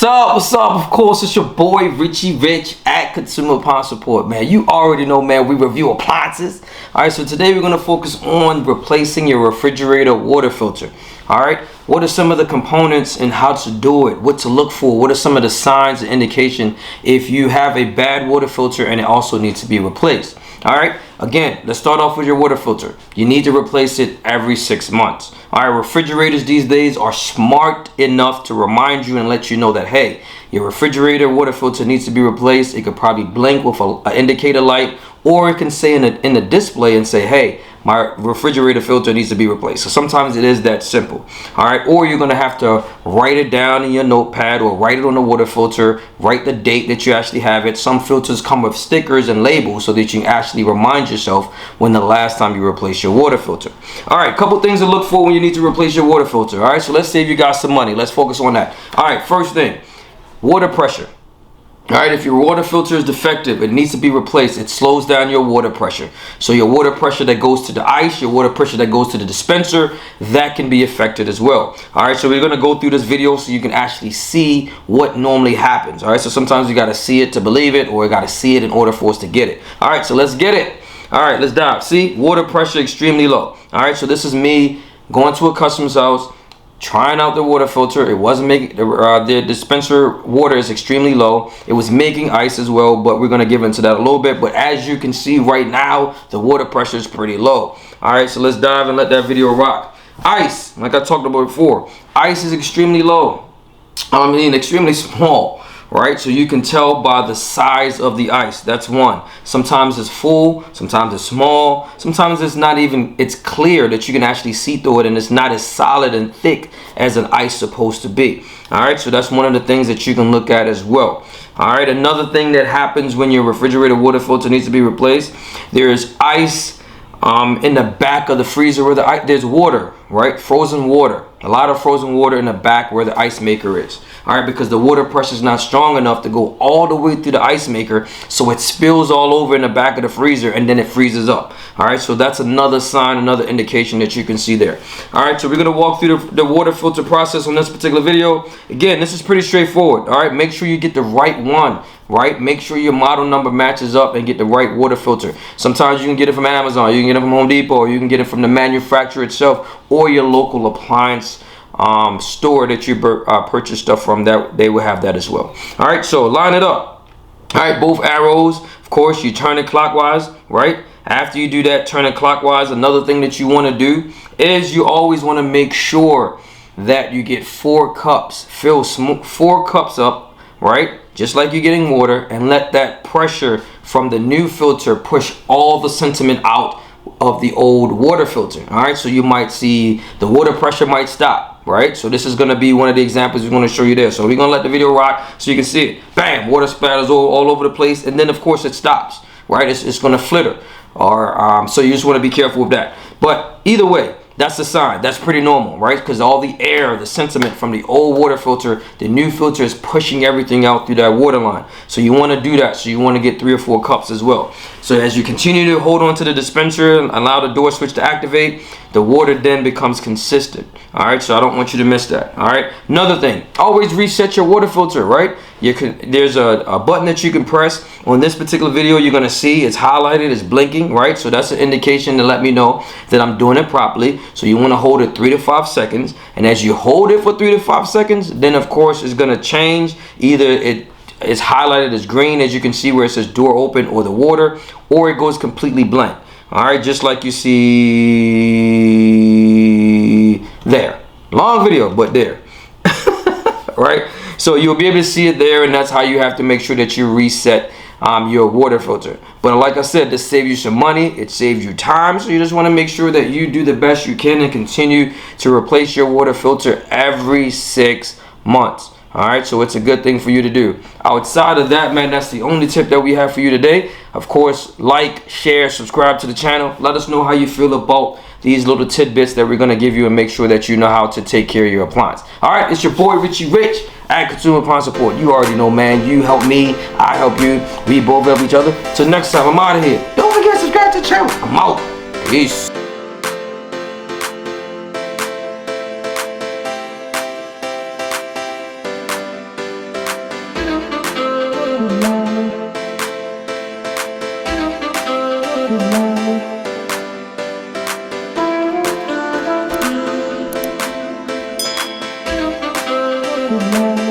What's up? What's up? Of course, it's your boy Richie Rich at Consumer Appliance Support, man. You already know, man, we review appliances. Alright, so today we're going to focus on replacing your refrigerator water filter. Alright, what are some of the components and how to do it? What to look for? What are some of the signs and indication if you have a bad water filter and it also needs to be replaced? Alright, again, let's start off with your water filter. You need to replace it every 6 months. Alright, refrigerators these days are smart enough to remind you and let you know that, hey, your refrigerator water filter needs to be replaced. It could probably blink with an indicator light, or it can say in the display and say, hey, my refrigerator filter needs to be replaced. So sometimes it is that simple. All right, or you're gonna have to write it down in your notepad or write it on the water filter, write the date that you actually have it. Some filters come with stickers and labels so that you can actually remind yourself when the last time you replaced your water filter. All right, couple things to look for when you need to replace your water filter. All right, so let's save you guys some money. Let's focus on that. All right, first thing, water pressure. Alright, if your water filter is defective, it needs to be replaced. It slows down your water pressure. So your water pressure that goes to the ice, your water pressure that goes to the dispenser, that can be affected as well. Alright, so we're going to go through this video so you can actually see what normally happens. Alright, so sometimes you got to see it to believe it, or you got to see it in order for us to get it. Alright, so let's get it. Alright, let's dive. See, water pressure extremely low. Alright, so this is me going to a customer's house, trying out the water filter. It wasn't making the dispenser water is extremely low. It was making ice as well, but we're going to give into that a little bit. But as you can see right now, the water pressure is pretty low. All right, so let's dive and let that video rock. Ice, like I talked about before, ice is extremely low. I mean, extremely small. Right, so you can tell by the size of the ice. That's one. Sometimes it's full, sometimes it's small, sometimes it's not even, it's clear that you can actually see through it, and it's not as solid and thick as an ice supposed to be. All right, so that's one of the things that you can look at as well. All right, another thing that happens when your refrigerator water filter needs to be replaced, there's ice in the back of the freezer where there's water, right? Frozen water. A lot of frozen water in the back where the ice maker is. All right, because the water pressure is not strong enough to go all the way through the ice maker, so it spills all over in the back of the freezer and then it freezes up. All right, so that's another sign, another indication that you can see there. All right, so we're gonna walk through the water filter process on this particular video. Again, this is pretty straightforward. All right, make sure you get the right one. Right, make sure your model number matches up and get the right water filter. Sometimes you can get it from Amazon, you can get it from Home Depot, or you can get it from the manufacturer itself or your local appliance store that you purchase stuff from. That they will have that as well. All right, so line it up. All right, both arrows, of course, you turn it clockwise. Right, after you do that, turn it clockwise. Another thing that you want to do is you always want to make sure that you get 4 cups. Fill 4 cups up, right, just like you're getting water, and let that pressure from the new filter push all the sediment out of the old water filter. All right, so you might see the water pressure might stop. Right, so this is going to be one of the examples we're going to show you there. So we're going to let the video rock so you can see it. Bam, water splatters all over the place, and then of course it stops. Right, it's going to flitter, or so you just want to be careful with that. But either way, that's the sign. That's pretty normal, right? Because all the air, the sediment from the old water filter, the new filter is pushing everything out through that water line. So you want to do that. So you want to get 3 or 4 cups as well. So as you continue to hold on to the dispenser and allow the door switch to activate, the water then becomes consistent. All right, so I don't want you to miss that. All right, another thing, always reset your water filter. Right, there's a button that you can press. On this particular video, you're going to see it's highlighted, it's blinking. Right, so that's an indication to let me know that I'm doing it properly. So you want to hold it 3 to 5 seconds, and as you hold it for 3 to 5 seconds, then of course it's going to change. Either it's highlighted as green, as you can see where it says door open or the water, or it goes completely blank. All right, just like you see there. Long video, but there. Right, so you'll be able to see it there, and that's how you have to make sure that you reset your water filter. But like I said, this saves you some money, it saves you time, so you just want to make sure that you do the best you can and continue to replace your water filter every 6 months. All right, so it's a good thing for you to do. Outside of that, man, that's the only tip that we have for you today. Of course, like, share, subscribe to the channel. Let us know how you feel about these little tidbits that we're going to give you, and make sure that you know how to take care of your appliance. All right, it's your boy Richie Rich at Consumer Appliance Support. You already know, man. You help me, I help you. We both help each other. Till next time, I'm out of here. Don't forget to subscribe to the channel. I'm out. Peace. you more.